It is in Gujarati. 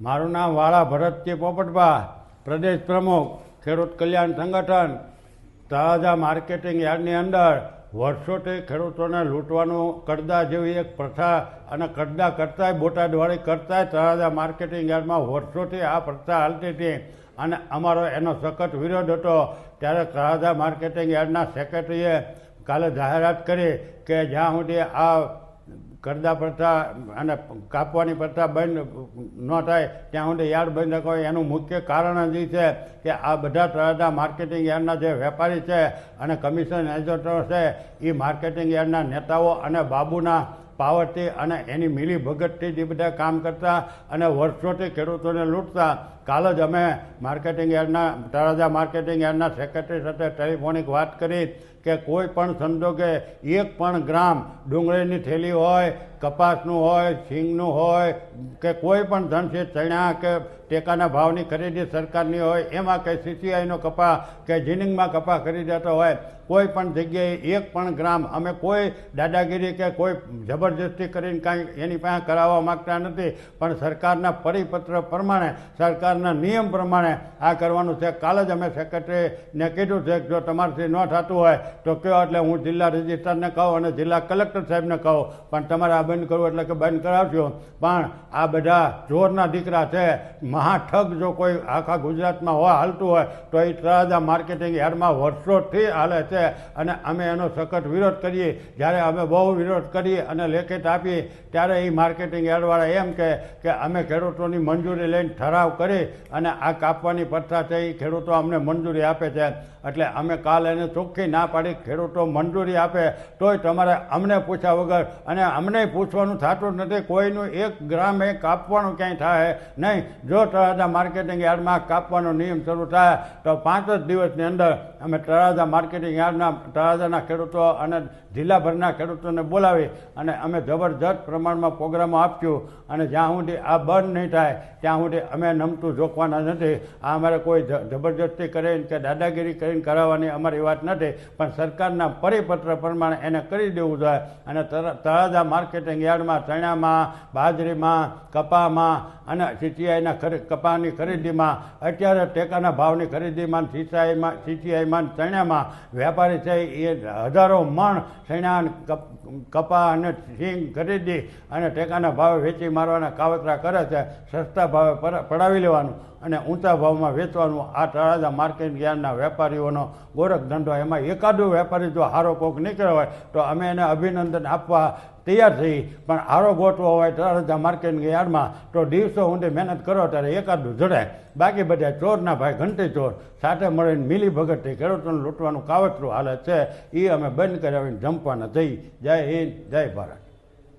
મારું નામ વાળા ભરતજી પોપટભા, પ્રદેશ પ્રમુખ, ખેડૂત કલ્યાણ સંગઠન. તળાજા માર્કેટિંગ યાર્ડની અંદર વર્ષોથી ખેડૂતોને લૂંટવાનું કરડા જેવી એક પ્રથા અને કરડા કરતાંય બોટાદવાળી કરતાંય તળાજા માર્કેટિંગ યાર્ડમાં વર્ષોથી આ પ્રથા હાલતી હતી અને અમારો એનો સખત વિરોધ હતો. ત્યારે તળાજા માર્કેટિંગ યાર્ડના સેક્રેટરીએ કાલે જાહેરાત કરી કે જ્યાં સુધી આ કરડા પ્રથા અને કાપવાની પ્રથા બંધ ન થાય ત્યાં સુધી યાર્ડ બંધ રાખો. એનું મુખ્ય કારણ જ છે કે આ બધા તળાજા માર્કેટિંગ યાર્ડના જે વેપારી છે અને કમિશન એજન્ટો છે એ માર્કેટિંગ યાર્ડના નેતાઓ અને બાબુના પાવરથી અને એની મિલી ભગતથી જે બધા કામ કરતા અને વર્ષોથી ખેડૂતોને લૂંટતા. કાલ જ અમે માર્કેટિંગ યાર્ડના તળાજા માર્કેટિંગ યાર્ડના સેક્રેટરી સાથે ટેલિફોનિક વાત કરી કે કોઈ પણ સંજોગે એક પણ ગ્રામ ડુંગળીની થેલી હોય, કપાસનું હોય, સિંગનું હોય કે કોઈ પણ ધનથી ચણા કે ટેકાના ભાવની ખરીદી સરકારની હોય, એમાં કે સીસીઆઈનો કપા કે જીનિંગમાં કપા ખરીદાતો હોય, કોઈ પણ જગ્યાએ એક પણ ગ્રામ અમે કોઈ દાદાગીરી કે કોઈ જબરજસ્તી કરીને કાંઈ એની પાસે કરાવવા માગતા નથી. પણ સરકારના પરિપત્ર પ્રમાણે, સરકારના નિયમ પ્રમાણે આ કરવાનું છે. કાલ જ અમે સેક્રેટરીને કીધું છે કે જો તમારાથી ન થતું હોય તો કહો, એટલે હું જિલ્લા રજિસ્ટ્રારને કહું અને જિલ્લા કલેક્ટર સાહેબને કહું પણ તમારે આ બંધ કરવું એટલે કે બંધ કરાવજો. પણ આ બધા જોરના દીકરા છે, મહાઠગ જો કોઈ આખા ગુજરાતમાં હાલતું હોય તો એ તળાજા માર્કેટિંગ યાર્ડમાં વર્ષોથી હાલે છે અને અમે એનો સખત વિરોધ કરીએ. જ્યારે અમે બહુ વિરોધ કરીએ અને લેખિત આપીએ ત્યારે એ માર્કેટિંગ યાર્ડવાળા એમ કે અમે ખેડૂતોની મંજૂરી લઈને ઠરાવ કરી અને આ કાપવાની પ્રથા છે એ ખેડૂતો અમને મંજૂરી આપે છે. એટલે અમે કાલ એને ચોખ્ખી ના પાડી, ખેડૂતો મંજૂરી આપે તોય તમારે અમને પૂછ્યા વગર, અને અમને પૂછવાનું થતું નથી, કોઈનું એક ગ્રામ એ કાપવાનું ક્યાંય થાય નહીં. જો તળાજા માર્કેટિંગ યાર્ડમાં કાપવાનો નિયમ શરૂ થાય તો 5 જ દિવસની અંદર અમે તળાજા માર્કેટિંગ યાર્ડના તળાજાના ખેડૂતો અને જિલ્લાભરના ખેડૂતોને બોલાવી અને અમે જબરજસ્ત પ્રમાણમાં પ્રોગ્રામો આપશું. અને જ્યાં સુધી આ બંધ નહીં થાય ત્યાં સુધી અમે નમતું જોખવાના નથી. આ અમારે કોઈ જબરજસ્તી કરીને કે દાદાગીરી કરીને કરાવવાની અમારી વાત નથી, પણ સરકારના પરિપત્ર પ્રમાણે એને કરી દેવું જોઈએ. અને તળાજા માર્કેટિંગ યાર્ડમાં ચણામાં, બાજરીમાં, કપામાં અને સીસીઆઈના કપાની ખરીદીમાં, અત્યારે ટેકાના ભાવની ખરીદીમાં, સીસીઆઈમાં ચણામાં વેપારી છે એ હજારો મણ ચણા, કપા અને સિંગ ખરીદી અને ટેકાના ભાવે વેચી મારવાના કાવતરા કરે છે. સસ્તા ભાવે પડાવી લેવાનું અને ઊંચા ભાવમાં વેચવાનું આ તળાજા માર્કેટિંગ યાર્ડના વેપારીઓનો ગોરખ ધંધો. એમાં એકાદું વેપારી જો હારો કોક નીકળ્યો હોય તો અમે એને અભિનંદન આપવા તૈયાર થઈ. પણ હારો ગોઠવો હોય તળાજા માર્કેટિંગ યાર્ડમાં તો દિવસો ઊંડી મહેનત કરો ત્યારે એકાદું જડાય. બાકી બધા ચોરના ભાઈ ઘંટી ચોર સાથે મળીને મિલી ભગતથી ખેડૂતોને લૂંટવાનું કાવતરું હાલે છે. એ અમે બંધ કરાવીને જંપવાના થઈ. જય હિન્દ, જય ભારત.